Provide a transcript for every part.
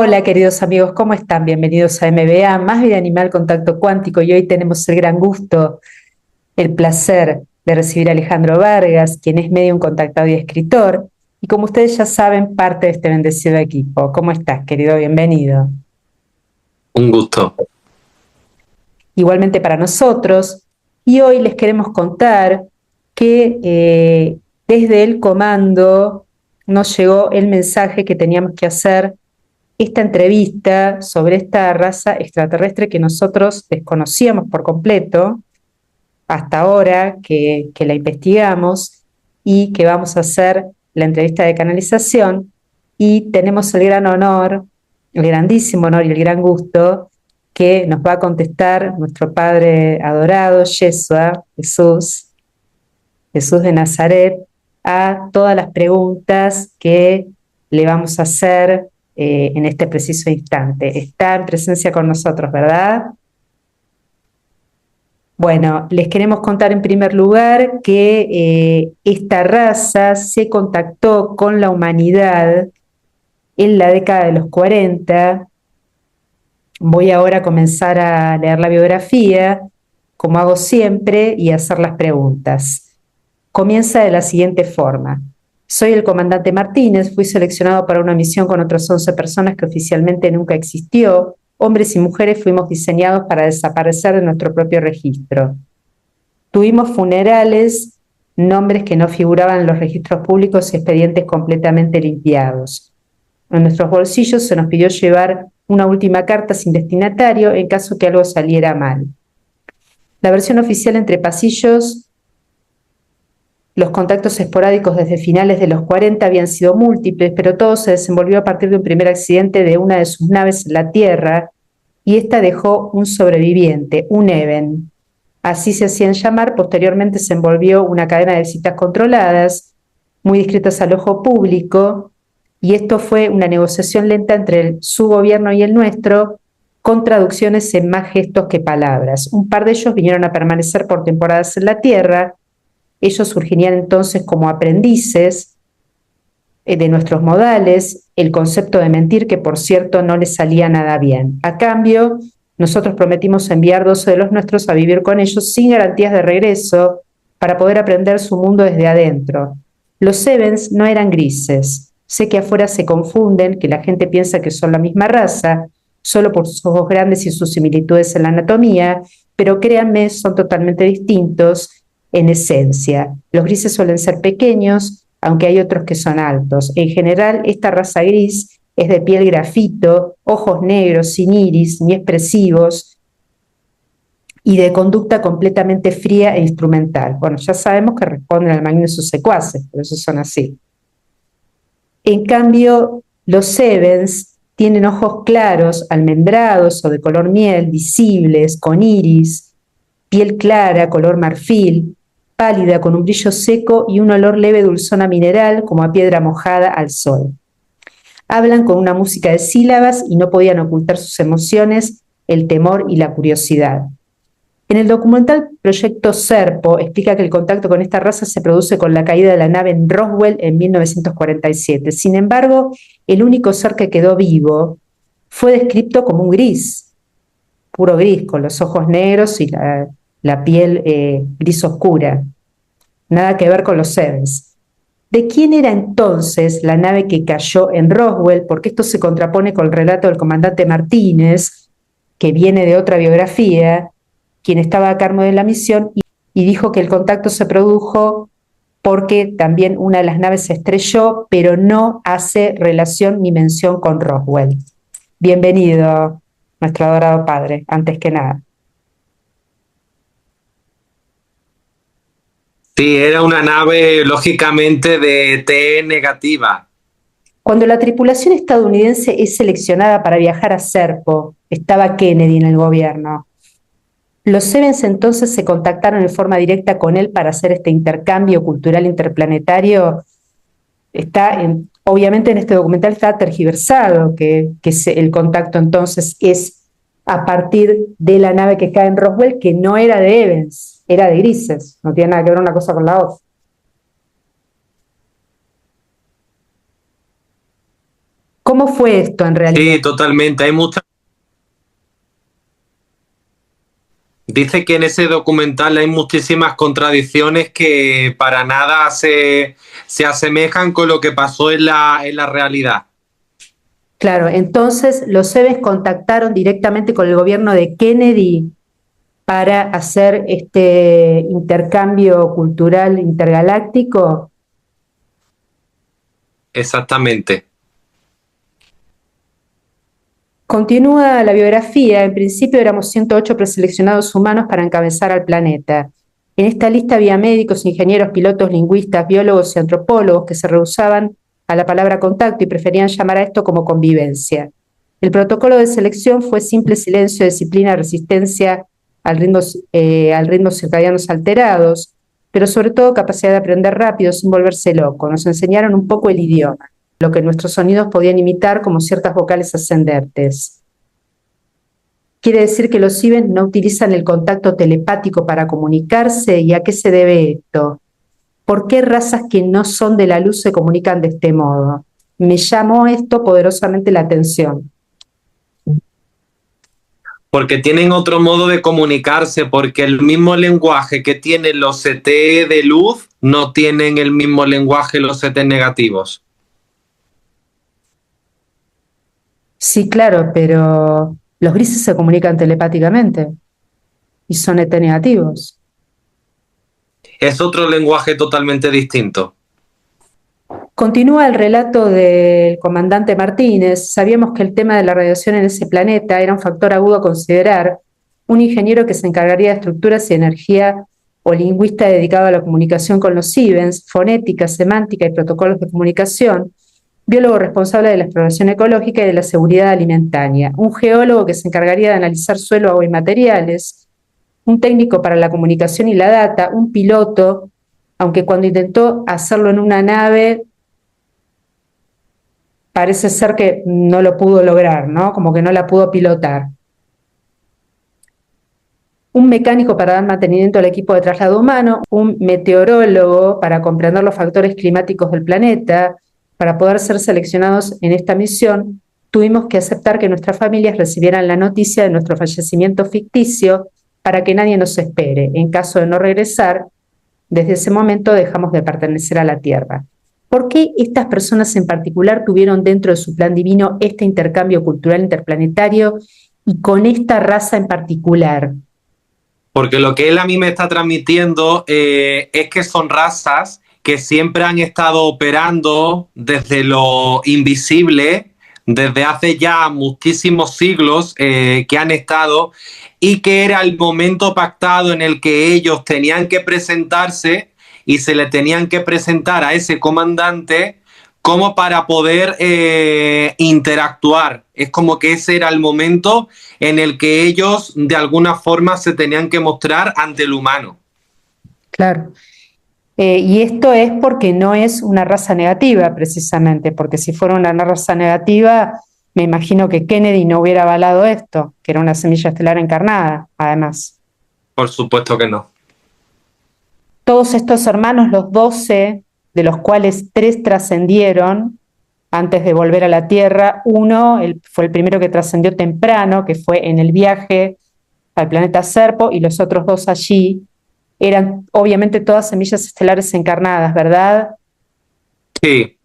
Hola, queridos amigos, ¿cómo están? Bienvenidos a MBA, Más Vida Animal Contacto Cuántico, y hoy tenemos el gran gusto, el placer de recibir a Alejandro Vargas, quien es medium contactado y escritor, y como ustedes ya saben, parte de este bendecido equipo. ¿Cómo estás, querido? Bienvenido. Un gusto. Igualmente para nosotros, y hoy les queremos contar que desde el comando nos llegó el mensaje que teníamos que hacer esta entrevista sobre esta raza extraterrestre que nosotros desconocíamos por completo hasta ahora que la investigamos y que vamos a hacer la entrevista de canalización, y tenemos el gran honor, el grandísimo honor y el gran gusto que nos va a contestar nuestro Padre adorado, Yeshua, Jesús de Nazaret, a todas las preguntas que le vamos a hacer en este preciso instante. Está en presencia con nosotros, ¿verdad? Bueno, les queremos contar en primer lugar que esta raza se contactó con la humanidad en la década de los 40. Voy ahora a comenzar a leer la biografía, como hago siempre, y hacer las preguntas. Comienza de la siguiente forma. Soy el comandante Martínez, fui seleccionado para una misión con otras 11 personas que oficialmente nunca existió. Hombres y mujeres fuimos diseñados para desaparecer de nuestro propio registro. Tuvimos funerales, nombres que no figuraban en los registros públicos y expedientes completamente limpiados. En nuestros bolsillos se nos pidió llevar una última carta sin destinatario en caso que algo saliera mal. La versión oficial entre pasillos. Los contactos esporádicos desde finales de los 40 habían sido múltiples, pero todo se desenvolvió a partir de un primer accidente de una de sus naves en la Tierra, y esta dejó un sobreviviente, un Even. Así se hacían llamar. Posteriormente se envolvió una cadena de visitas controladas, muy discretas al ojo público, y esto fue una negociación lenta entre su gobierno y el nuestro, con traducciones en más gestos que palabras. Un par de ellos vinieron a permanecer por temporadas en la Tierra. Ellos surgirían entonces como aprendices de nuestros modales, el concepto de mentir, que por cierto no les salía nada bien. A cambio, nosotros prometimos enviar 12 de los nuestros a vivir con ellos sin garantías de regreso para poder aprender su mundo desde adentro. Los Sevens no eran grises. Sé que afuera se confunden, que la gente piensa que son la misma raza, solo por sus ojos grandes y sus similitudes en la anatomía, pero créanme, son totalmente distintos en esencia. Los grises suelen ser pequeños, aunque hay otros que son altos. En general, esta raza gris es de piel grafito, ojos negros, sin iris, ni expresivos, y de conducta completamente fría e instrumental. Bueno, ya sabemos que responden al maligno de sus secuaces, por eso son así. En cambio, los Sevens tienen ojos claros, almendrados o de color miel, visibles, con iris, piel clara, color marfil, pálida, con un brillo seco y un olor leve dulzón a mineral, como a piedra mojada al sol. Hablan con una música de sílabas y no podían ocultar sus emociones, el temor y la curiosidad. En el documental Proyecto Serpo explica que el contacto con esta raza se produce con la caída de la nave en Roswell en 1947. Sin embargo, el único ser que quedó vivo fue descrito como un gris, puro gris, con los ojos negros y la piel gris oscura. Nada que ver con los Sevens. ¿De quién era entonces la nave que cayó en Roswell? Porque esto se contrapone con el relato del comandante Martínez, que viene de otra biografía, quien estaba a cargo de la misión, y dijo que el contacto se produjo porque también una de las naves se estrelló, pero no hace relación ni mención con Roswell. Bienvenido, nuestro adorado padre, antes que nada. Sí, era una nave lógicamente de T negativa. Cuando la tripulación estadounidense es seleccionada para viajar a Serpo, estaba Kennedy en el gobierno. Los Sevens entonces se contactaron en forma directa con él para hacer este intercambio cultural interplanetario. Obviamente en este documental está tergiversado que el contacto entonces es a partir de la nave que cae en Roswell, que no era de Evans, era de Grises, no tiene nada que ver una cosa con la otra. ¿Cómo fue esto en realidad? Sí, totalmente. Hay muchas. Dice que en ese documental hay muchísimas contradicciones que para nada se asemejan con lo que pasó en la realidad. Claro, entonces los Sebes contactaron directamente con el gobierno de Kennedy para hacer este intercambio cultural intergaláctico. Exactamente. Continúa la biografía. En principio éramos 108 preseleccionados humanos para encabezar al planeta. En esta lista había médicos, ingenieros, pilotos, lingüistas, biólogos y antropólogos que se rehusaban a la palabra contacto y preferían llamar a esto como convivencia. El protocolo de selección fue simple silencio, disciplina, resistencia al ritmos circadianos alterados, pero sobre todo capacidad de aprender rápido sin volverse loco. Nos enseñaron un poco el idioma, lo que nuestros sonidos podían imitar como ciertas vocales ascendentes. Quiere decir que los cibes no utilizan el contacto telepático para comunicarse. ¿Y a qué se debe esto? ¿Por qué razas que no son de la luz se comunican de este modo? Me llamó esto poderosamente la atención. Porque tienen otro modo de comunicarse, porque el mismo lenguaje que tienen los CT de luz no tienen el mismo lenguaje los CT negativos. Sí, claro, pero los grises se comunican telepáticamente y son ET negativos. Es otro lenguaje totalmente distinto. Continúa el relato del comandante Martínez. Sabíamos que el tema de la radiación en ese planeta era un factor agudo a considerar. Un ingeniero que se encargaría de estructuras y energía o lingüista dedicado a la comunicación con los Sibens, fonética, semántica y protocolos de comunicación, biólogo responsable de la exploración ecológica y de la seguridad alimentaria, un geólogo que se encargaría de analizar suelo, agua y materiales, un técnico para la comunicación y la data, un piloto, aunque cuando intentó hacerlo en una nave parece ser que no lo pudo lograr, ¿no? Como que no la pudo pilotar. Un mecánico para dar mantenimiento al equipo de traslado humano, un meteorólogo para comprender los factores climáticos del planeta. Para poder ser seleccionados en esta misión, tuvimos que aceptar que nuestras familias recibieran la noticia de nuestro fallecimiento ficticio para que nadie nos espere. En caso de no regresar, desde ese momento dejamos de pertenecer a la Tierra. ¿Por qué estas personas en particular tuvieron dentro de su plan divino este intercambio cultural interplanetario y con esta raza en particular? Porque lo que él a mí me está transmitiendo es que son razas que siempre han estado operando desde lo invisible, desde hace ya muchísimos siglos que han estado, y que era el momento pactado en el que ellos tenían que presentarse y se le tenían que presentar a ese comandante como para poder interactuar. Es como que ese era el momento en el que ellos de alguna forma se tenían que mostrar ante el humano. Claro. Y esto es porque no es una raza negativa, precisamente, porque si fuera una raza negativa, me imagino que Kennedy no hubiera avalado esto, que era una semilla estelar encarnada, además. Por supuesto que no. Todos estos hermanos, los 12, de los cuales 3 trascendieron antes de volver a la Tierra. Uno fue el primero que trascendió temprano, que fue en el viaje al planeta Serpo, y los otros 2 allí. Eran obviamente todas semillas estelares encarnadas, ¿verdad? Sí,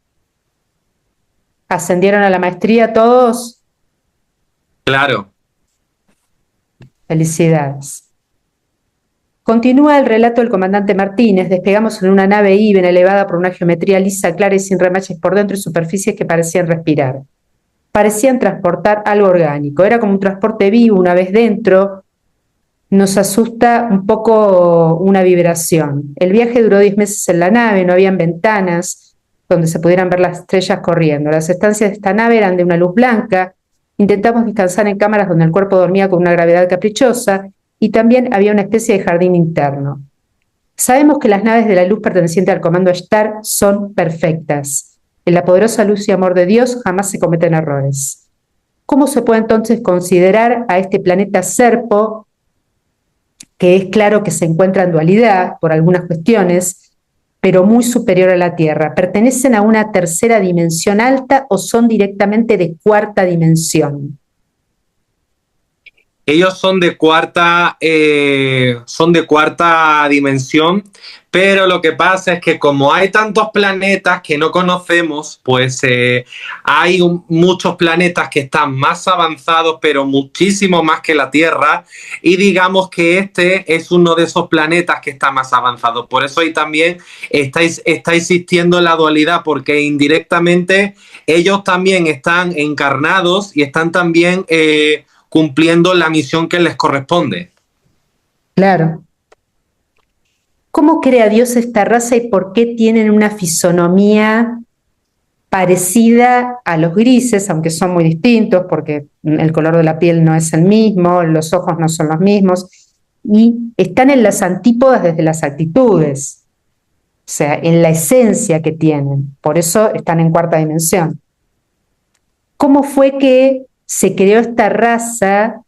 ¿Ascendieron a la maestría todos? claro. Felicidades. Continúa el relato del comandante Martínez. Despegamos en una nave Iben elevada por una geometría lisa, clara y sin remaches por dentro y superficies que parecían respirar. Parecían transportar algo orgánico. Era como un transporte vivo. Una vez dentro, nos asusta un poco una vibración. El viaje duró 10 meses en la nave, no habían ventanas donde se pudieran ver las estrellas corriendo. Las estancias de esta nave eran de una luz blanca. Intentamos descansar en cámaras donde el cuerpo dormía con una gravedad caprichosa y también había una especie de jardín interno. Sabemos que las naves de la luz pertenecientes al comando Star son perfectas. En la poderosa luz y amor de Dios jamás se cometen errores. ¿Cómo se puede entonces considerar a este planeta Serpo, que es claro que se encuentra en dualidad por algunas cuestiones, pero muy superior a la Tierra. ¿Pertenecen a una tercera dimensión alta o son directamente de cuarta dimensión? Ellos son de cuarta dimensión, pero lo que pasa es que como hay tantos planetas que no conocemos, pues hay muchos planetas que están más avanzados, pero muchísimo más que la Tierra, y digamos que este es uno de esos planetas que está más avanzado. Por eso ahí también está existiendo la dualidad, porque indirectamente ellos también están encarnados y están también cumpliendo la misión que les corresponde. Claro. ¿Cómo crea Dios esta raza y por qué tienen una fisonomía parecida a los grises, aunque son muy distintos porque el color de la piel no es el mismo, los ojos no son los mismos, y están en las antípodas desde las actitudes, o sea, en la esencia que tienen, por eso están en cuarta dimensión? ¿Cómo fue que se creó esta raza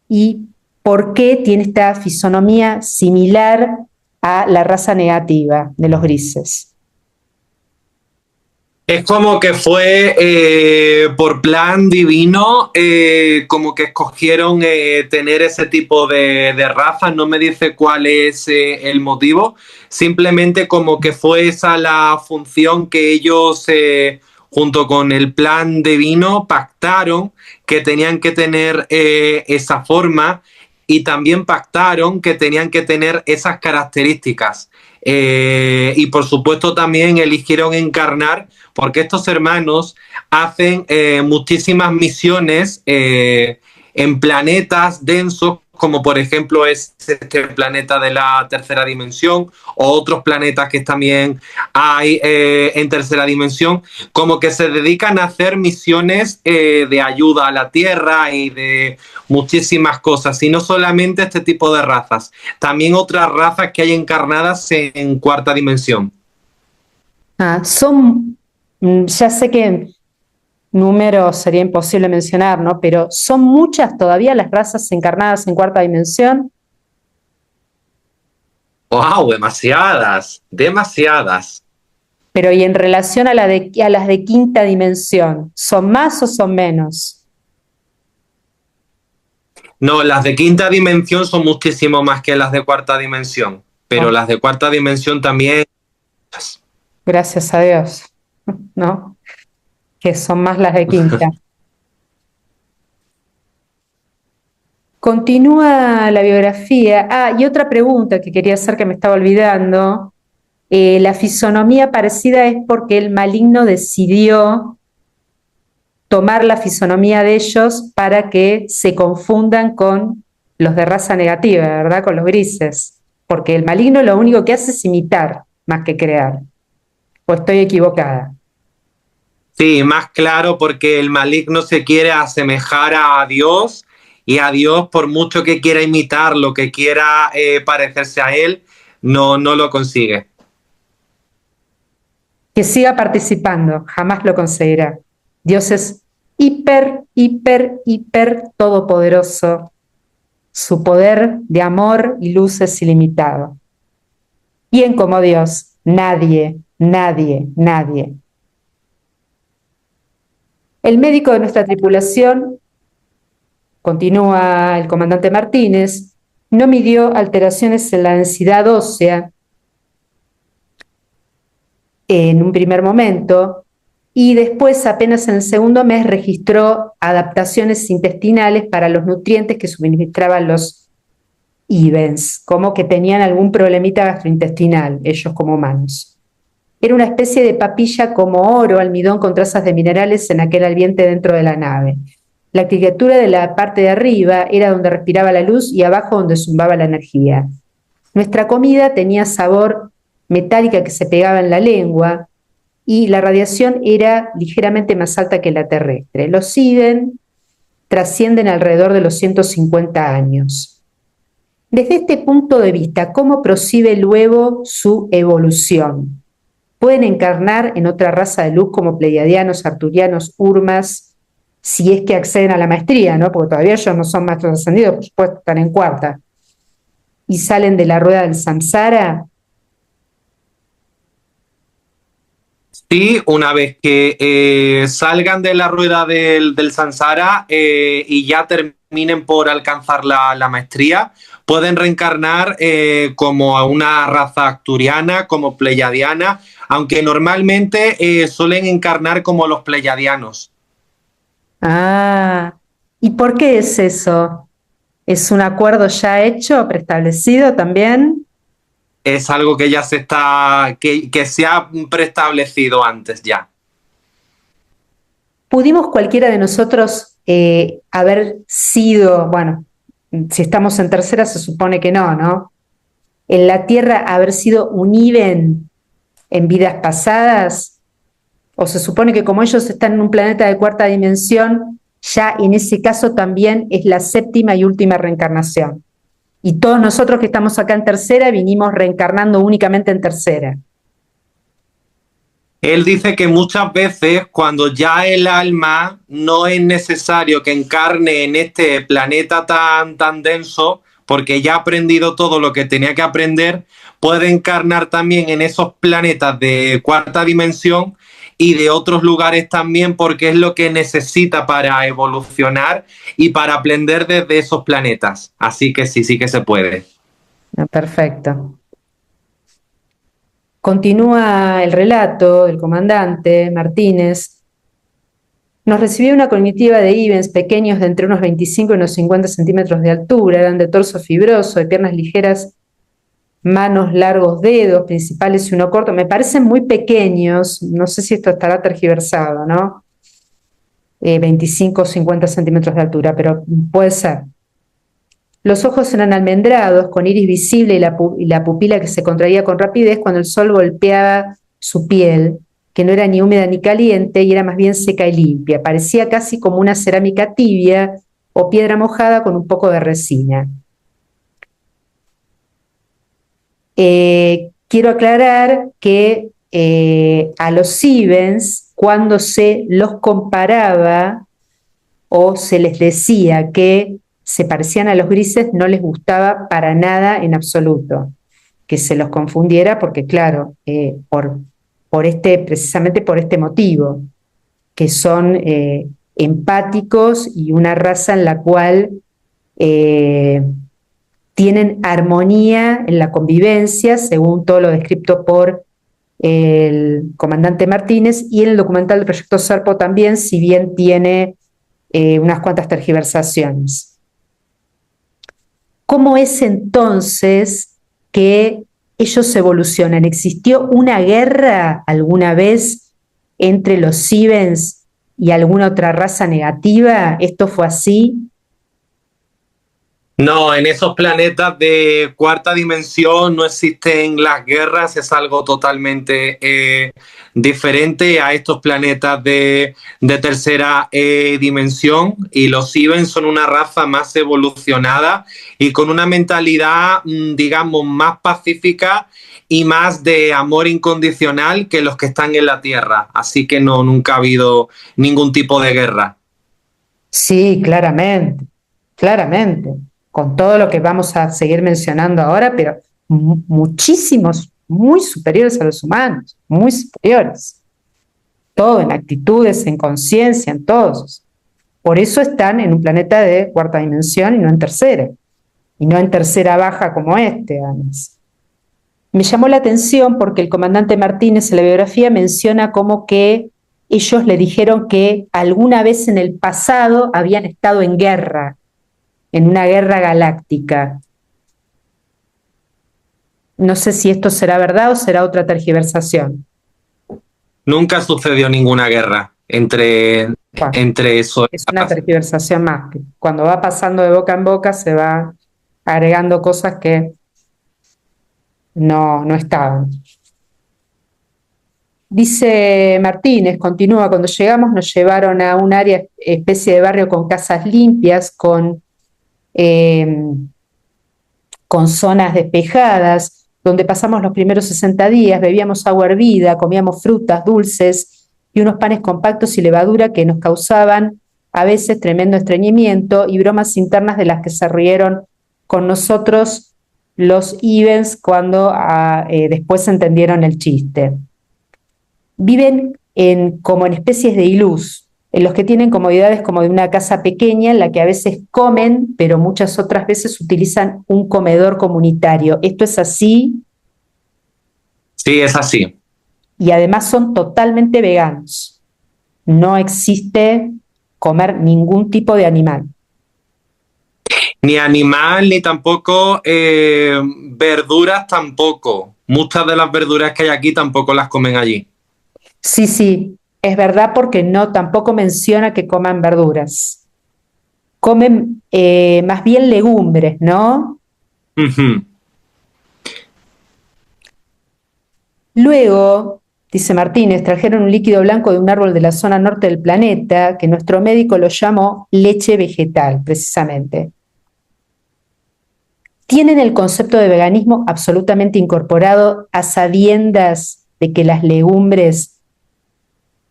y por qué tiene esta fisonomía similar a la raza negativa de los grises? Es como que fue por plan divino, como que escogieron tener ese tipo de razas. No me dice cuál es el motivo, simplemente como que fue esa la función que ellos, junto con el plan divino, pactaron que tenían que tener esa forma, y también pactaron que tenían que tener esas características. Y por supuesto también eligieron encarnar, porque estos hermanos hacen muchísimas misiones en planetas densos, como por ejemplo es este planeta de la tercera dimensión, o otros planetas que también hay en tercera dimensión, como que se dedican a hacer misiones de ayuda a la Tierra y de muchísimas cosas, y no solamente este tipo de razas, también otras razas que hay encarnadas en cuarta dimensión. Ya sé que números sería imposible mencionar, ¿no? Pero ¿son muchas todavía las razas encarnadas en cuarta dimensión? ¡Wow! Demasiadas, demasiadas. Pero y en relación a las de quinta dimensión, ¿son más o son menos? No, las de quinta dimensión son muchísimo más que las de cuarta dimensión, pero Oh, las de cuarta dimensión también. gracias a Dios, ¿no? Que son más las de quinta. Continúa la biografía. Y otra pregunta que quería hacer que me estaba olvidando. La fisonomía parecida es porque el maligno decidió tomar la fisonomía de ellos para que se confundan con los de raza negativa, ¿verdad? Con los grises. Porque el maligno lo único que hace es imitar más que crear. ¿O estoy equivocada? Sí, más claro, porque el maligno se quiere asemejar a Dios, y a Dios, por mucho que quiera imitarlo, que quiera parecerse a él, no lo consigue. Que siga participando, jamás lo conseguirá. Dios es hiper todopoderoso. Su poder de amor y luz es ilimitado. Bien como Dios, nadie. El médico de nuestra tripulación, continúa el comandante Martínez, no midió alteraciones en la densidad ósea en un primer momento, y después, apenas en el segundo mes, registró adaptaciones intestinales para los nutrientes que suministraban los Ivens, como que tenían algún problemita gastrointestinal, ellos como humanos. Era una especie de papilla como oro, almidón con trazas de minerales en aquel ambiente dentro de la nave. La arquitectura de la parte de arriba era donde respiraba la luz y abajo donde zumbaba la energía. Nuestra comida tenía sabor metálica que se pegaba en la lengua, y la radiación era ligeramente más alta que la terrestre. Los Iden trascienden alrededor de los 150 años. Desde este punto de vista, ¿cómo prosigue luego su evolución? Pueden encarnar en otra raza de luz como pleiadianos, arturianos, urmas, si es que acceden a la maestría, ¿no? Porque todavía ellos no son maestros ascendidos, por supuesto, están en cuarta, y salen de la rueda del samsara. Sí, una vez que salgan de la rueda del samsara y ya terminen por alcanzar la maestría, pueden reencarnar como a una raza acturiana, como pleyadiana, aunque normalmente suelen encarnar como los pleyadianos. Ah, ¿y por qué es eso? ¿Es un acuerdo ya hecho, preestablecido también? Es algo que ya que se ha preestablecido antes ya. ¿Pudimos cualquiera de nosotros haber sido, bueno, si estamos en tercera se supone que no, ¿no? En la Tierra haber sido un Iben en vidas pasadas, o se supone que como ellos están en un planeta de cuarta dimensión, ya en ese caso también es la séptima y última reencarnación. Y todos nosotros que estamos acá en tercera vinimos reencarnando únicamente en tercera. Él dice que muchas veces cuando ya el alma no es necesario que encarne en este planeta tan denso, porque ya ha aprendido todo lo que tenía que aprender, puede encarnar también en esos planetas de cuarta dimensión y de otros lugares también, porque es lo que necesita para evolucionar y para aprender desde esos planetas. Así que sí, sí que se puede. Ah, perfecto. Continúa el relato del comandante Martínez. Nos recibió una comitiva de Ivens pequeños de entre unos 25 y unos 50 centímetros de altura, eran de torso fibroso, de piernas ligeras, manos, largos dedos, principales y uno corto. Me parecen muy pequeños, no sé si esto estará tergiversado, ¿no? 25 o 50 centímetros de altura, pero puede ser. Los ojos eran almendrados, con iris visible y la pupila que se contraía con rapidez cuando el sol golpeaba su piel, que no era ni húmeda ni caliente y era más bien seca y limpia. Parecía casi como una cerámica tibia o piedra mojada con un poco de resina. Quiero aclarar que a los Sivens, cuando se los comparaba o se les decía que se parecían a los grises, no les gustaba para nada en absoluto que se los confundiera, porque claro, precisamente por este motivo, que son empáticos y una raza en la cual eh, tienen armonía en la convivencia, según todo lo descrito por el comandante Martínez, y en el documental del Proyecto Serpo también, si bien tiene unas cuantas tergiversaciones. ¿Cómo es entonces que ellos evolucionan? ¿Existió una guerra alguna vez entre los Sivens y alguna otra raza negativa? ¿Esto fue así? No, en esos planetas de cuarta dimensión no existen las guerras, es algo totalmente diferente a estos planetas de tercera dimensión y los Iben son una raza más evolucionada y con una mentalidad, digamos, más pacífica y más de amor incondicional que los que están en la Tierra. Así que no, nunca ha habido ningún tipo de guerra. Sí, claramente, claramente, con todo lo que vamos a seguir mencionando ahora, pero muchísimos, muy superiores a los humanos, muy superiores. Todo en actitudes, en conciencia, en todos. Por eso están en un planeta de cuarta dimensión y no en tercera. Y no en tercera baja como este, además. Me llamó la atención porque el comandante Martínez en la biografía menciona como que ellos le dijeron que alguna vez en el pasado habían estado en guerra, en una guerra galáctica. No sé si esto será verdad o será otra tergiversación. Nunca sucedió ninguna guerra Bueno, entre eso. es una tergiversación más. Que cuando va pasando de boca en boca se va agregando cosas que no estaban. Dice Martínez, continúa, cuando llegamos nos llevaron a un área, especie de barrio con casas limpias, eh, con zonas despejadas, donde pasamos los primeros 60 días, bebíamos agua hervida, comíamos frutas, dulces y unos panes compactos y levadura que nos causaban a veces tremendo estreñimiento y bromas internas de las que se rieron con nosotros los Ivens cuando después entendieron el chiste. viven como en especies de ilús, en los que tienen comodidades como de una casa pequeña en la que a veces comen, pero muchas otras veces utilizan un comedor comunitario. Esto es así. Sí, es así. Y además son totalmente veganos. No existe comer ningún tipo de animal. Ni animal, ni tampoco verduras tampoco. Muchas de las verduras que hay aquí tampoco las comen allí. Sí, sí, es verdad porque no tampoco menciona que coman verduras. Comen más bien legumbres, ¿no? Ujú. Luego, dice Martínez, trajeron un líquido blanco de un árbol de la zona norte del planeta que nuestro médico lo llamó leche vegetal, precisamente. Tienen el concepto de veganismo absolutamente incorporado a sabiendas de que las legumbres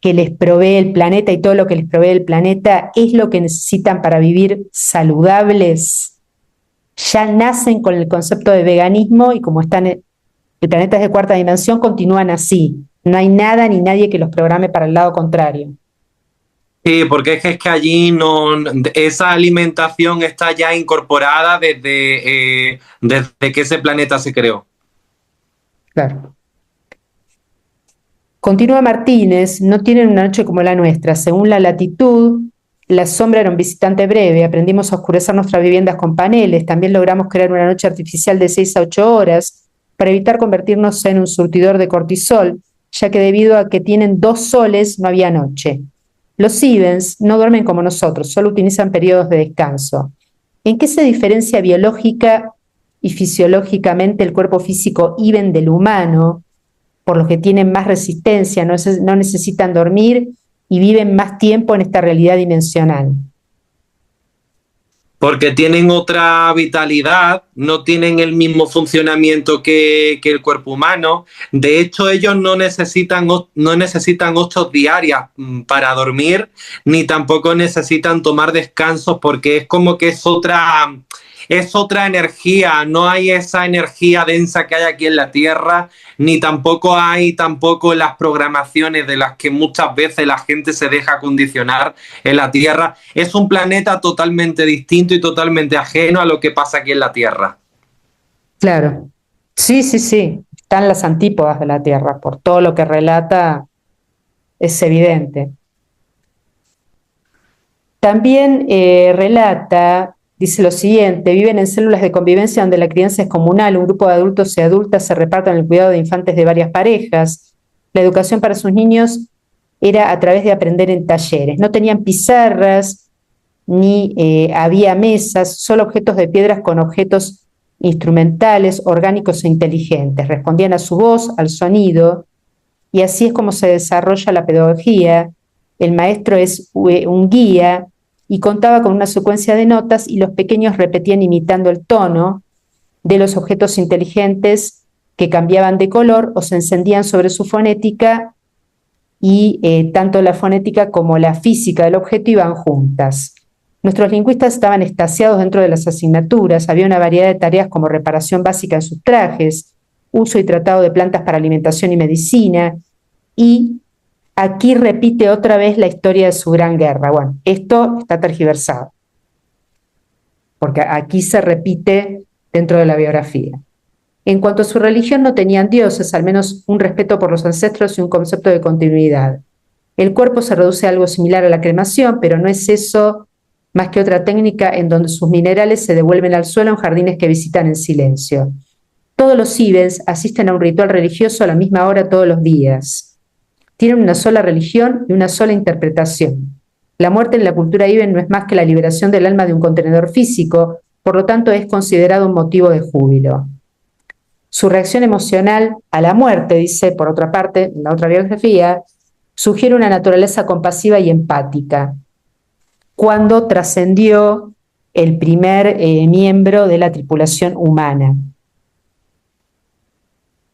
que les provee el planeta y todo lo que les provee el planeta es lo que necesitan para vivir saludables. Ya nacen con el concepto de veganismo y como están el planeta es de cuarta dimensión, continúan así. No hay nada ni nadie que los programe para el lado contrario. Sí, porque es que allí no, esa alimentación está ya incorporada desde que ese planeta se creó. Claro. Continúa Martínez, no tienen una noche como la nuestra. Según la latitud, la sombra era un visitante breve. Aprendimos a oscurecer nuestras viviendas con paneles. También logramos crear una noche artificial de 6 a 8 horas para evitar convertirnos en un surtidor de cortisol, ya que debido a que tienen 2 soles no había noche. Los Ivens no duermen como nosotros, solo utilizan periodos de descanso. ¿En qué se diferencia biológica y fisiológicamente el cuerpo físico Iven del humano? Por los que tienen más resistencia, no necesitan dormir y viven más tiempo en esta realidad dimensional. Porque tienen otra vitalidad, no tienen el mismo funcionamiento que el cuerpo humano. De hecho, ellos no necesitan 8 diarias para dormir, ni tampoco necesitan tomar descansos, porque es como que es otra energía. No hay esa energía densa que hay aquí en la Tierra, ni tampoco hay tampoco las programaciones de las que muchas veces la gente se deja condicionar en la Tierra. Es un planeta totalmente distinto y totalmente ajeno a lo que pasa aquí en la Tierra. Claro. Sí, sí, sí. Están las antípodas de la Tierra. Por todo lo que relata, es evidente. También relata, dice lo siguiente, viven en células de convivencia donde la crianza es comunal, un grupo de adultos y adultas se reparten el cuidado de infantes de varias parejas. La educación para sus niños era a través de aprender en talleres. No tenían pizarras, ni había mesas, solo objetos de piedras con objetos instrumentales, orgánicos e inteligentes. Respondían a su voz, al sonido, y así es como se desarrolla la pedagogía. El maestro es un guía y contaba con una secuencia de notas y los pequeños repetían imitando el tono de los objetos inteligentes que cambiaban de color o se encendían sobre su fonética y tanto la fonética como la física del objeto iban juntas. Nuestros lingüistas estaban extasiados dentro de las asignaturas, había una variedad de tareas como reparación básica en sus trajes, uso y tratado de plantas para alimentación y medicina, y aquí repite otra vez la historia de su gran guerra. Bueno, esto está tergiversado, porque aquí se repite dentro de la biografía. En cuanto a su religión, no tenían dioses, al menos un respeto por los ancestros y un concepto de continuidad. El cuerpo se reduce a algo similar a la cremación, pero no es eso más que otra técnica en donde sus minerales se devuelven al suelo en jardines que visitan en silencio. Todos los Ivens asisten a un ritual religioso a la misma hora todos los días. Tienen una sola religión y una sola interpretación. La muerte en la cultura Iven no es más que la liberación del alma de un contenedor físico, por lo tanto es considerado un motivo de júbilo. Su reacción emocional a la muerte, dice por otra parte, en la otra biografía, sugiere una naturaleza compasiva y empática. Cuando trascendió el primer miembro de la tripulación humana.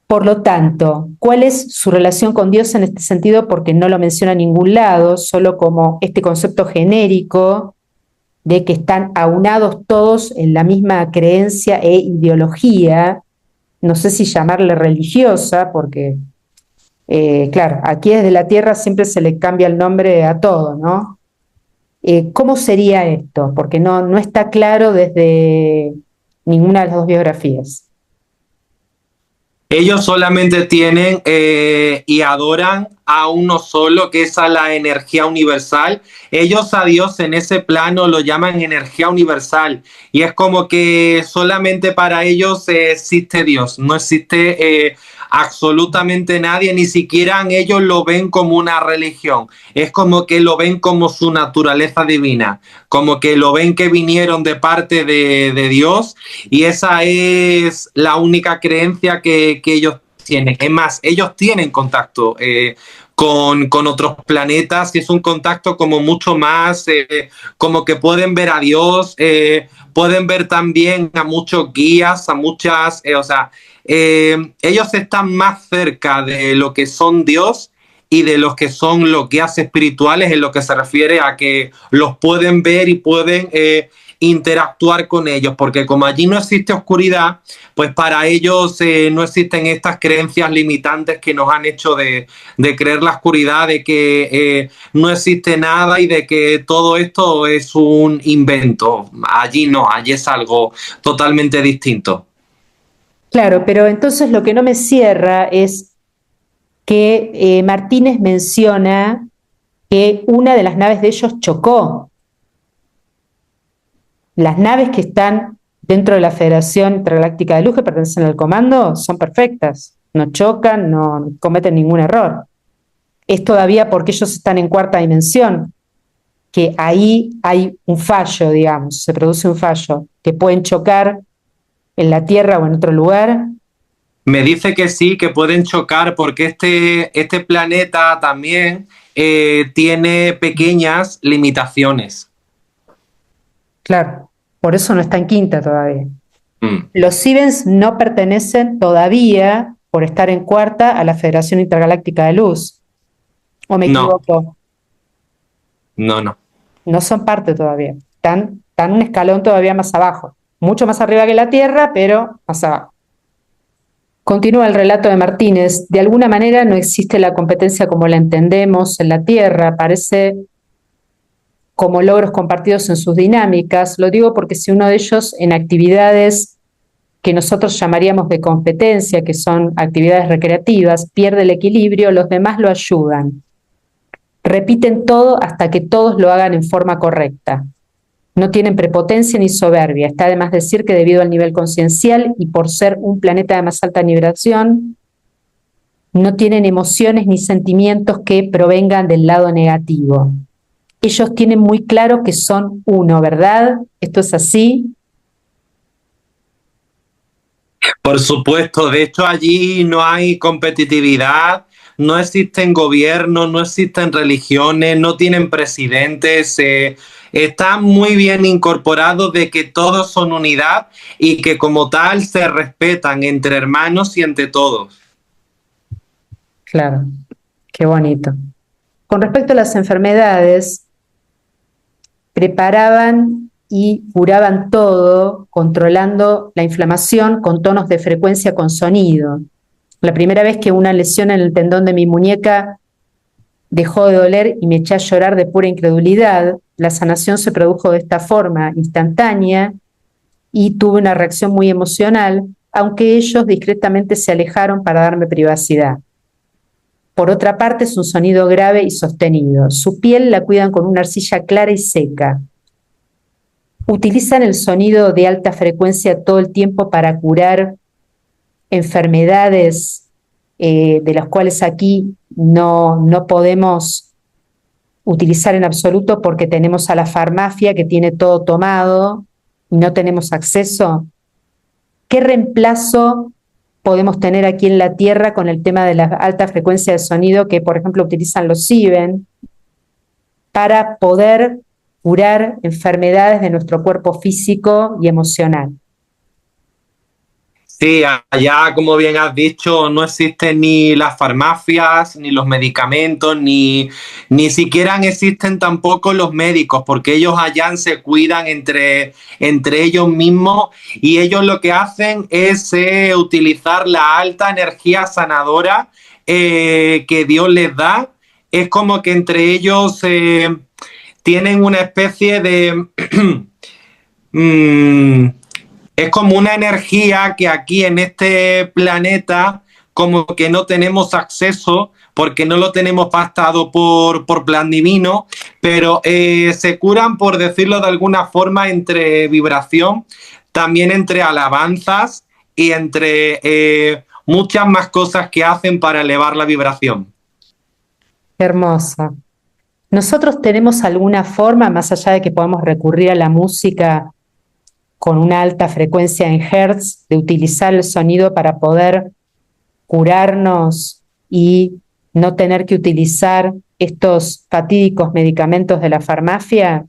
Por lo tanto, ¿cuál es su relación con Dios en este sentido? Porque no lo menciona en ningún lado, solo como este concepto genérico de que están aunados todos en la misma creencia e ideología, no sé si llamarle religiosa, porque Claro, aquí desde la Tierra siempre se le cambia el nombre a todo, ¿no? ¿Cómo sería esto? Porque no está claro desde ninguna de las dos biografías. Ellos solamente tienen y adoran a uno solo, que es a la energía universal. Ellos a Dios en ese plano lo llaman energía universal. Y es como que solamente para ellos existe Dios. No existe absolutamente nadie, ni siquiera ellos lo ven como una religión. Es como que lo ven como su naturaleza divina. Como que lo ven que vinieron de parte de Dios y esa es la única creencia que ellos tienen. Es más, ellos tienen contacto con otros planetas y es un contacto como mucho más, como que pueden ver a Dios, pueden ver también a muchos guías, a muchas, o sea, ellos están más cerca de lo que son Dios y de los que son los guías espirituales en lo que se refiere a que los pueden ver y pueden interactuar con ellos, porque como allí no existe oscuridad, pues para ellos no existen estas creencias limitantes que nos han hecho de creer la oscuridad, de que no existe nada y de que todo esto es un invento. Allí no, allí es algo totalmente distinto. Claro, pero entonces lo que no me cierra es que Martínez menciona que una de las naves de ellos chocó. Las naves que están dentro de la Federación Intergaláctica de Luz que pertenecen al comando son perfectas, no chocan, no cometen ningún error. Es todavía porque ellos están en cuarta dimensión, que ahí hay un fallo, digamos, se produce un fallo, que pueden chocar en la Tierra o en otro lugar. Me dice que sí, que pueden chocar porque este planeta también tiene pequeñas limitaciones. Claro, por eso no está en quinta todavía. Mm. Los Sivens no pertenecen todavía, por estar en cuarta, a la Federación Intergaláctica de Luz. ¿O me No, equivoco? no, no. No son parte todavía. Están un escalón todavía más abajo. Mucho más arriba que la Tierra, pero más abajo. Continúa el relato de Martínez. De alguna manera no existe la competencia como la entendemos en la Tierra. Parece como logros compartidos en sus dinámicas. Lo digo porque si uno de ellos en actividades que nosotros llamaríamos de competencia, que son actividades recreativas, pierde el equilibrio, los demás lo ayudan. Repiten todo hasta que todos lo hagan en forma correcta. No tienen prepotencia ni soberbia. Está de más decir que debido al nivel conciencial y por ser un planeta de más alta vibración, no tienen emociones ni sentimientos que provengan del lado negativo. Ellos tienen muy claro que son uno, ¿verdad? ¿Esto es así? Por supuesto, de hecho allí no hay competitividad, no existen gobiernos, no existen religiones, no tienen presidentes, están muy bien incorporados de que todos son unidad y que como tal se respetan entre hermanos y entre todos. Claro, qué bonito. Con respecto a las enfermedades, preparaban y curaban todo controlando la inflamación con tonos de frecuencia con sonido. La primera vez que una lesión en el tendón de mi muñeca dejó de doler y me eché a llorar de pura incredulidad, la sanación se produjo de esta forma, instantánea, y tuve una reacción muy emocional, aunque ellos discretamente se alejaron para darme privacidad. Por otra parte, es un sonido grave y sostenido. Su piel la cuidan con una arcilla clara y seca. Utilizan el sonido de alta frecuencia todo el tiempo para curar enfermedades de las cuales aquí no podemos utilizar en absoluto porque tenemos a la farmacia que tiene todo tomado y no tenemos acceso. ¿Qué reemplazo podemos tener aquí en la Tierra con el tema de la alta frecuencia de sonido que, por ejemplo, utilizan los CIBEN para poder curar enfermedades de nuestro cuerpo físico y emocional? Sí, allá, como bien has dicho, no existen ni las farmacias, ni los medicamentos, ni siquiera existen tampoco los médicos, porque ellos allá se cuidan entre ellos mismos y ellos lo que hacen es utilizar la alta energía sanadora que Dios les da, es como que entre ellos tienen una especie de... es como una energía que aquí en este planeta como que no tenemos acceso porque no lo tenemos pactado por plan divino, pero se curan, por decirlo de alguna forma, entre vibración, también entre alabanzas y entre muchas más cosas que hacen para elevar la vibración. Hermoso. Nosotros tenemos alguna forma, más allá de que podamos recurrir a la música con una alta frecuencia en hertz, de utilizar el sonido para poder curarnos y no tener que utilizar estos fatídicos medicamentos de la farmacia?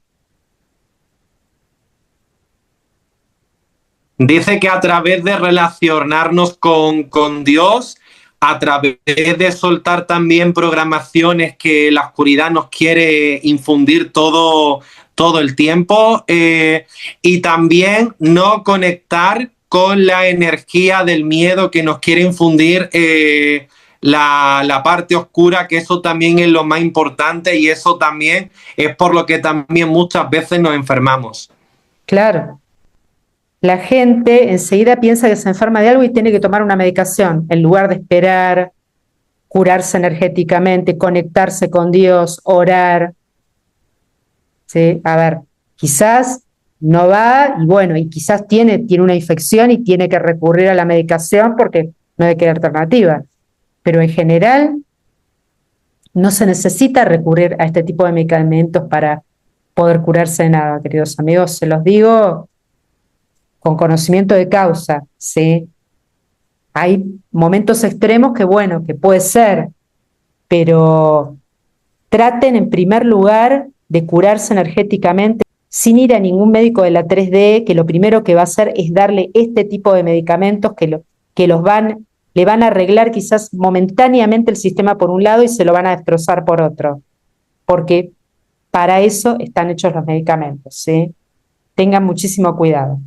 Dice que a través de relacionarnos con Dios, a través de soltar también programaciones que la oscuridad nos quiere infundir todo el tiempo, y también no conectar con la energía del miedo que nos quiere infundir la parte oscura, que eso también es lo más importante y eso también es por lo que también muchas veces nos enfermamos. Claro. La gente enseguida piensa que se enferma de algo y tiene que tomar una medicación, en lugar de esperar, curarse energéticamente, conectarse con Dios, orar. ¿Sí? A ver, quizás no va y bueno, y quizás tiene una infección y tiene que recurrir a la medicación porque no hay que alternativa. Pero en general no se necesita recurrir a este tipo de medicamentos para poder curarse de nada, queridos amigos. Se los digo con conocimiento de causa, ¿sí? Hay momentos extremos que, bueno, que puede ser, pero traten en primer lugar de curarse energéticamente sin ir a ningún médico de la 3D, que lo primero que va a hacer es darle este tipo de medicamentos que le van a arreglar quizás momentáneamente el sistema por un lado y se lo van a destrozar por otro, porque para eso están hechos los medicamentos, ¿sí? Tengan muchísimo cuidado.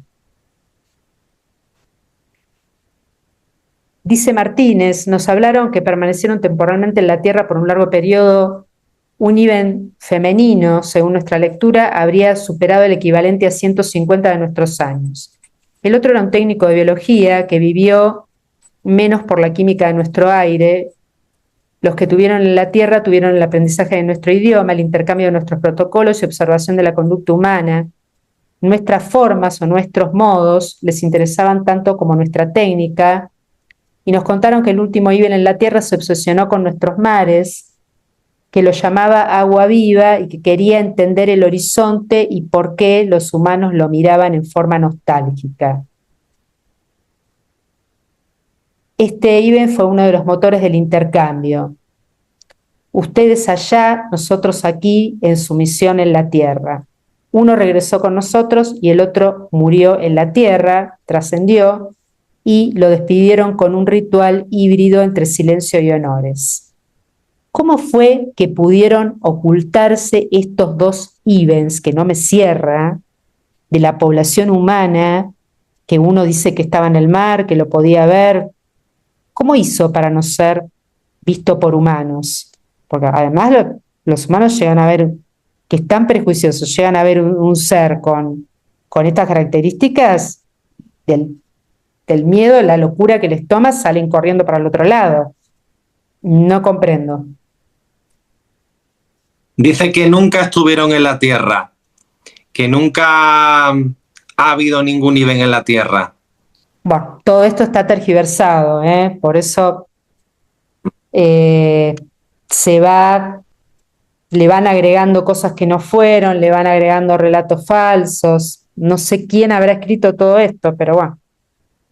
Dice Martínez, nos hablaron que permanecieron temporalmente en la Tierra por un largo periodo. Un IBEN femenino, según nuestra lectura, habría superado el equivalente a 150 de nuestros años. El otro era un técnico de biología que vivió menos por la química de nuestro aire. Los que tuvieron en la Tierra tuvieron el aprendizaje de nuestro idioma, el intercambio de nuestros protocolos y observación de la conducta humana. Nuestras formas o nuestros modos les interesaban tanto como nuestra técnica, y nos contaron que el último IBEN en la Tierra se obsesionó con nuestros mares, que lo llamaba agua viva y que quería entender el horizonte y por qué los humanos lo miraban en forma nostálgica. Este IBEN fue uno de los motores del intercambio. Ustedes allá, nosotros aquí, en su misión en la Tierra. Uno regresó con nosotros y el otro murió en la Tierra, trascendió, y lo despidieron con un ritual híbrido entre silencio y honores. ¿Cómo fue que pudieron ocultarse estos dos IBENs, que no me cierra, de la población humana, que uno dice que estaba en el mar, que lo podía ver? ¿Cómo hizo para no ser visto por humanos? Porque además los humanos llegan a ver, que están prejuiciosos, llegan a ver un ser con estas características del miedo, la locura que les toma, salen corriendo para el otro lado. No comprendo. Dice que nunca estuvieron en la Tierra, que nunca ha habido ningún IBEN en la Tierra. Bueno, todo esto está tergiversado, por eso le van agregando cosas que no fueron, le van agregando relatos falsos. No sé quién habrá escrito todo esto, pero bueno,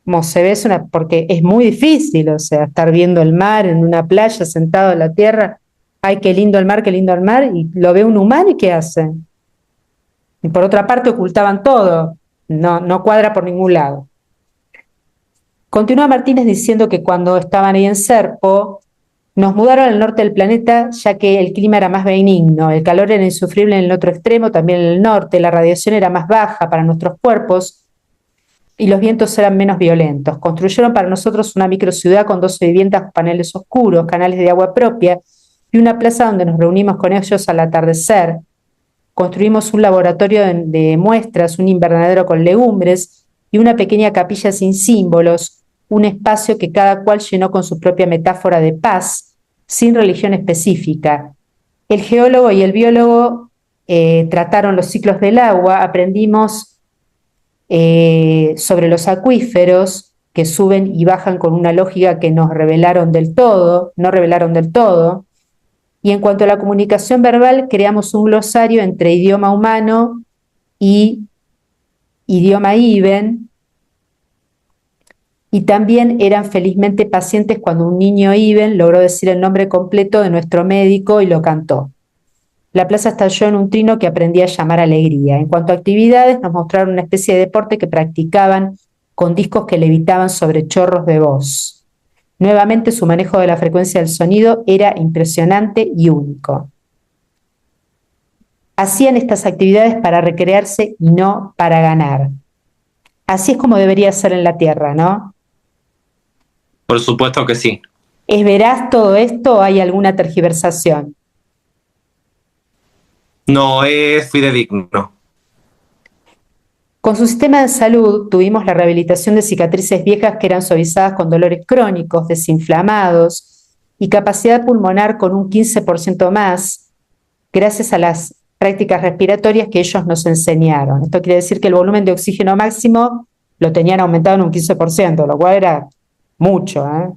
como se ve, porque es muy difícil, o sea, estar viendo el mar en una playa, sentado en la tierra. Ay, qué lindo el mar, y lo ve un humano y ¿qué hace? Y por otra parte ocultaban todo, no cuadra por ningún lado. Continúa Martínez diciendo que cuando estaban ahí en Serpo, nos mudaron al norte del planeta ya que el clima era más benigno, el calor era insufrible en el otro extremo, también en el norte, la radiación era más baja para nuestros cuerpos, y los vientos eran menos violentos. Construyeron para nosotros una microciudad con 12 viviendas con paneles oscuros, canales de agua propia y una plaza donde nos reunimos con ellos al atardecer. Construimos un laboratorio de muestras, un invernadero con legumbres y una pequeña capilla sin símbolos, un espacio que cada cual llenó con su propia metáfora de paz, sin religión específica. El geólogo y el biólogo trataron los ciclos del agua, aprendimos sobre los acuíferos que suben y bajan con una lógica que nos revelaron del todo, no revelaron del todo. Y en cuanto a la comunicación verbal, creamos un glosario entre idioma humano y idioma Iben, y también eran felizmente pacientes cuando un niño Iben logró decir el nombre completo de nuestro médico y lo cantó. La plaza estalló en un trino que aprendí a llamar alegría. En cuanto a actividades, nos mostraron una especie de deporte que practicaban con discos que levitaban sobre chorros de voz. Nuevamente su manejo de la frecuencia del sonido era impresionante y único. Hacían estas actividades para recrearse y no para ganar. Así es como debería ser en la Tierra, ¿no? Por supuesto que sí. ¿Es veraz todo esto o hay alguna tergiversación? No es fidedigno. Con su sistema de salud tuvimos la rehabilitación de cicatrices viejas que eran suavizadas con dolores crónicos, desinflamados y capacidad pulmonar con un 15% más, gracias a las prácticas respiratorias que ellos nos enseñaron. Esto quiere decir que el volumen de oxígeno máximo lo tenían aumentado en un 15%, lo cual era mucho, ¿eh?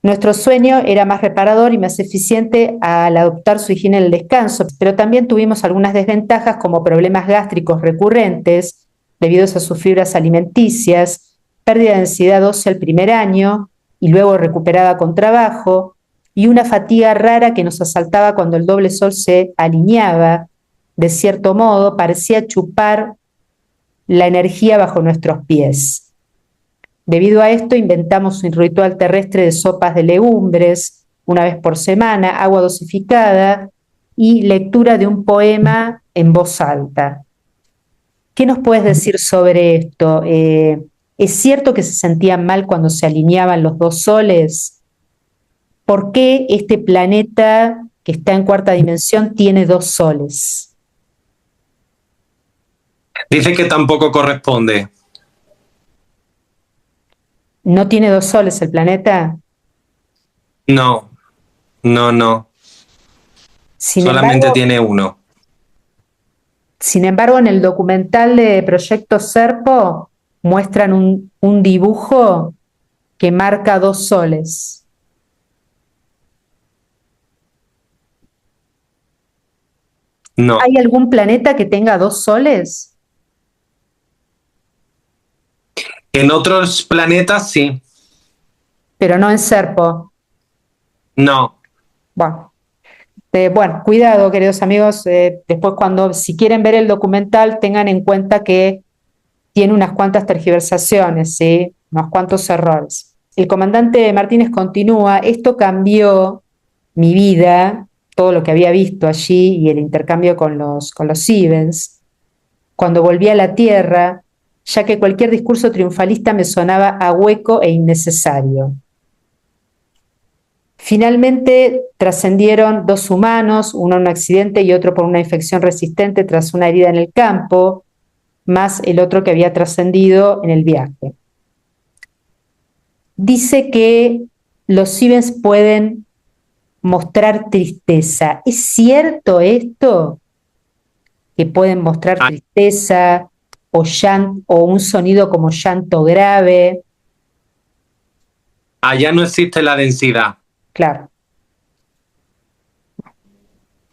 Nuestro sueño era más reparador y más eficiente al adoptar su higiene en el descanso, pero también tuvimos algunas desventajas como problemas gástricos recurrentes debido a sus fibras alimenticias, pérdida de densidad ósea el primer año y luego recuperada con trabajo, y una fatiga rara que nos asaltaba cuando el doble sol se alineaba. De cierto modo, parecía chupar la energía bajo nuestros pies. Debido a esto, inventamos un ritual terrestre de sopas de legumbres, una vez por semana, agua dosificada y lectura de un poema en voz alta. ¿Qué nos puedes decir sobre esto? ¿Es cierto que se sentían mal cuando se alineaban los dos soles? ¿Por qué este planeta que está en cuarta dimensión tiene dos soles? Dice que tampoco corresponde. ¿No tiene dos soles el planeta? No, no. Solamente tiene uno. Sin embargo, en el documental de Proyecto Serpo muestran un dibujo que marca dos soles. No. ¿Hay algún planeta que tenga dos soles? En otros planetas sí. Pero no en Serpo. No. Bueno, cuidado, queridos amigos. Después, si quieren ver el documental, tengan en cuenta que tiene unas cuantas tergiversaciones, ¿sí? Unos cuantos errores. El comandante Martínez continúa: esto cambió mi vida, todo lo que había visto allí y el intercambio con los Stevens, cuando volví a la Tierra, ya que cualquier discurso triunfalista me sonaba a hueco e innecesario. Finalmente trascendieron dos humanos, uno en un accidente y otro por una infección resistente tras una herida en el campo, más el otro que había trascendido en el viaje. Dice que los Stevens pueden mostrar tristeza. ¿Es cierto esto? Que pueden mostrar tristeza o un sonido como llanto grave. Allá no existe la densidad. Claro.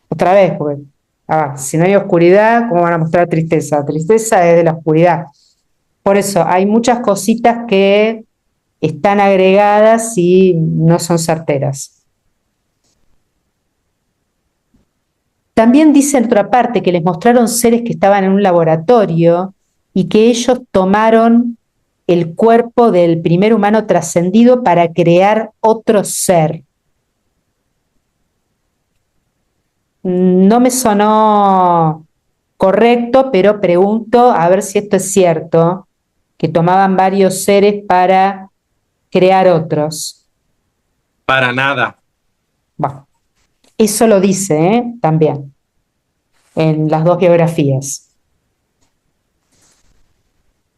Otra vez, porque si no hay oscuridad, ¿cómo van a mostrar tristeza? Tristeza es de la oscuridad. Por eso hay muchas cositas que están agregadas y no son certeras. También dice en otra parte que les mostraron seres que estaban en un laboratorio y que ellos tomaron el cuerpo del primer humano trascendido para crear otro ser. No me sonó correcto, pero pregunto a ver si esto es cierto, que tomaban varios seres para crear otros. Para nada. Bueno, eso lo dice, también, en las dos biografías.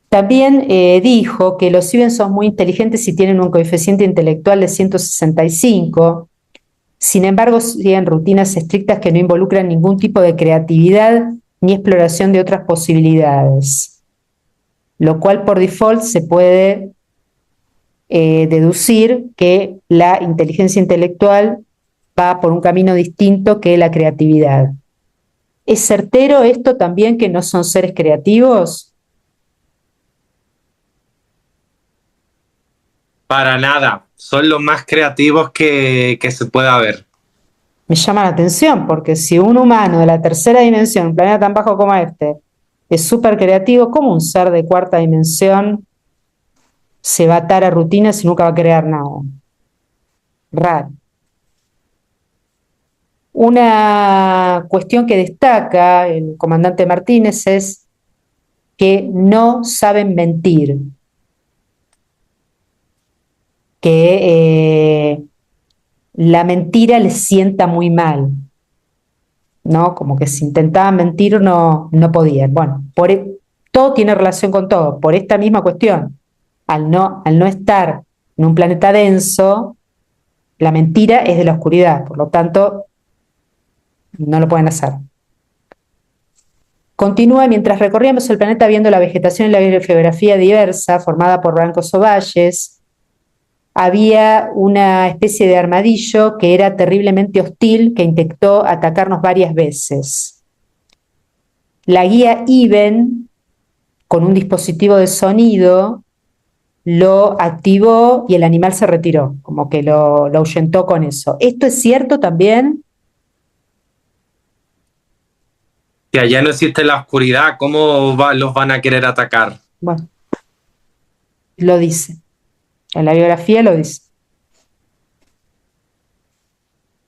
También dijo que los Steven son muy inteligentes y tienen un coeficiente intelectual de 165. Sin embargo, siguen rutinas estrictas que no involucran ningún tipo de creatividad ni exploración de otras posibilidades, lo cual por default se puede deducir que la inteligencia intelectual va por un camino distinto que la creatividad. ¿Es certero esto también, que no son seres creativos? Para nada. Son los más creativos que se pueda ver. Me llama la atención, porque si un humano de la tercera dimensión, un planeta tan bajo como este, es súper creativo, ¿cómo un ser de cuarta dimensión se va a atar a rutinas y nunca va a crear nada? Raro. Una cuestión que destaca el comandante Martínez es que no saben mentir, que la mentira les sienta muy mal, ¿no? Como que si intentaban mentir no podían. Bueno, todo tiene relación con todo, por esta misma cuestión. Al no estar en un planeta denso, la mentira es de la oscuridad, por lo tanto, no lo pueden hacer. Continúa: mientras recorríamos el planeta viendo la vegetación y la geografía diversa formada por bancos o valles, había una especie de armadillo que era terriblemente hostil, que intentó atacarnos varias veces. La guía Iben, con un dispositivo de sonido, lo activó y el animal se retiró, como que lo ahuyentó con eso. ¿Esto es cierto también? Si allá no existe la oscuridad, ¿cómo los van a querer atacar? Bueno, lo dice. En la biografía lo dice.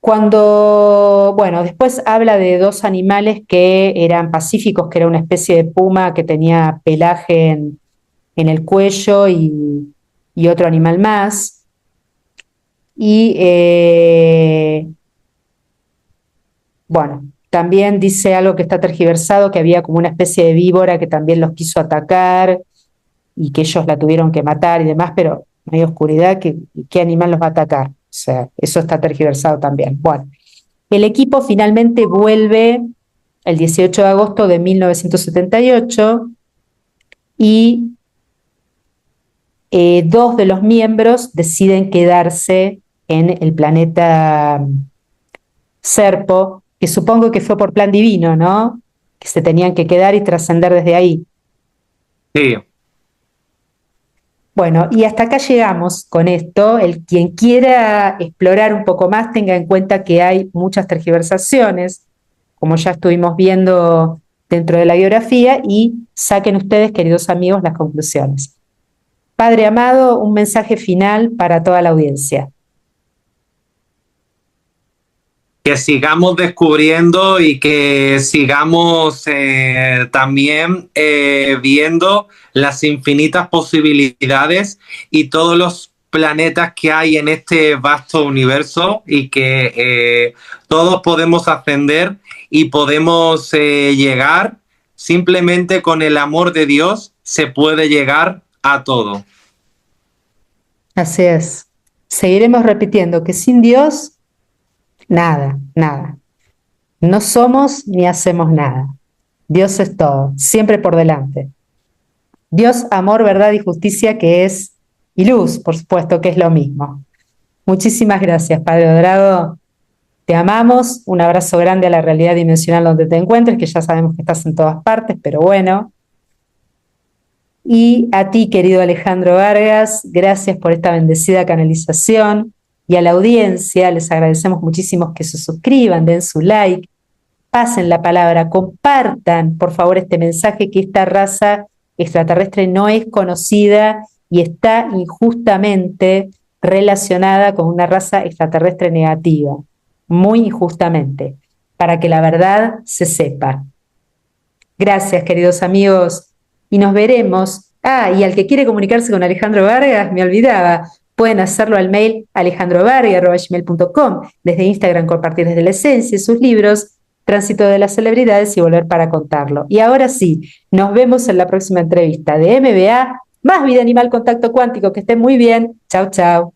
Bueno, después habla de dos animales que eran pacíficos, que era una especie de puma que tenía pelaje en el cuello y otro animal más. Y bueno, también dice algo que está tergiversado, que había como una especie de víbora que también los quiso atacar y que ellos la tuvieron que matar y demás, pero no hay oscuridad, ¿qué animal los va a atacar? O sea, eso está tergiversado también. Bueno, el equipo finalmente vuelve el 18 de agosto de 1978 y dos de los miembros deciden quedarse en el planeta Serpo, que supongo que fue por plan divino, ¿no? Que se tenían que quedar y trascender desde ahí. Sí. Bueno, y hasta acá llegamos con esto. Quien quiera explorar un poco más, tenga en cuenta que hay muchas tergiversaciones, como ya estuvimos viendo dentro de la biografía, y saquen ustedes, queridos amigos, las conclusiones. Padre amado, un mensaje final para toda la audiencia. Que sigamos descubriendo y que sigamos también viendo las infinitas posibilidades y todos los planetas que hay en este vasto universo, y que todos podemos ascender y podemos llegar. Simplemente con el amor de Dios se puede llegar a todo. Así es. Seguiremos repitiendo que sin Dios, nada, nada. No somos ni hacemos nada. Dios es todo, siempre por delante. Dios, amor, verdad y justicia, que es, y luz, por supuesto, que es lo mismo. Muchísimas gracias, Padre Dorado. Te amamos. Un abrazo grande a la realidad dimensional donde te encuentres, que ya sabemos que estás en todas partes, pero bueno. Y a ti, querido Alejandro Vargas, gracias por esta bendecida canalización. Y a la audiencia les agradecemos muchísimo que se suscriban, den su like, pasen la palabra, compartan por favor este mensaje, que esta raza extraterrestre no es conocida y está injustamente relacionada con una raza extraterrestre negativa, muy injustamente, para que la verdad se sepa. Gracias, queridos amigos, y nos veremos. Ah, y al que quiere comunicarse con Alejandro Vargas, me olvidaba, pueden hacerlo al mail alejandrovargas@gmail.com, desde Instagram compartir desde la esencia sus libros, Tránsito de las Celebridades y Volver para Contarlo. Y ahora sí, nos vemos en la próxima entrevista de MBA, Más Vida Animal Contacto Cuántico. Que estén muy bien. Chau, chau.